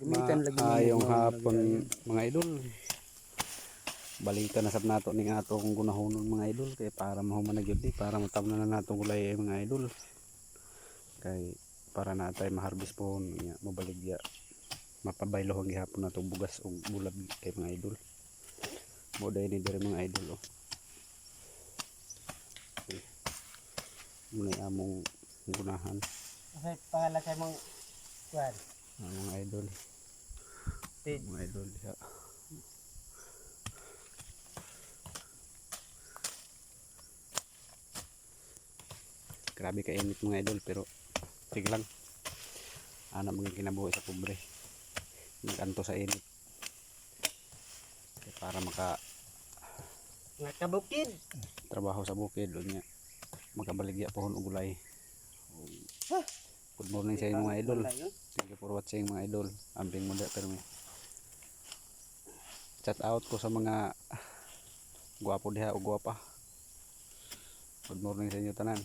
Gamitan lagi Maayong hapon mga idol. Balikan na sab nato ning atong gunahonon mga idol kay para mahuman na gyud para matamnan na nato gulay mga idol. Kay para na tay maharbis po nya mabaligya. Mapabaylo ang gihapon nato bugas og bulag kay mga idol. Mo day ni diri mga idol oh. Muna among gunahan. Kasi pangalan kay mong kuan. Mga idol. Mga idol ya. Grabe ka init mga idol pero sige lang. Ana maging kinabuhi sa pobre. Naganto sa init. Kaya para Nakabukid. trabaho sa bukid unya makabaligya pohon og gulay. Good morning sa inyo mga idol. Thank you for watching mga idol. Ambing mo pero chat out ko sa mga gwapo diha o gwapa. Good morning sa inyo tanan.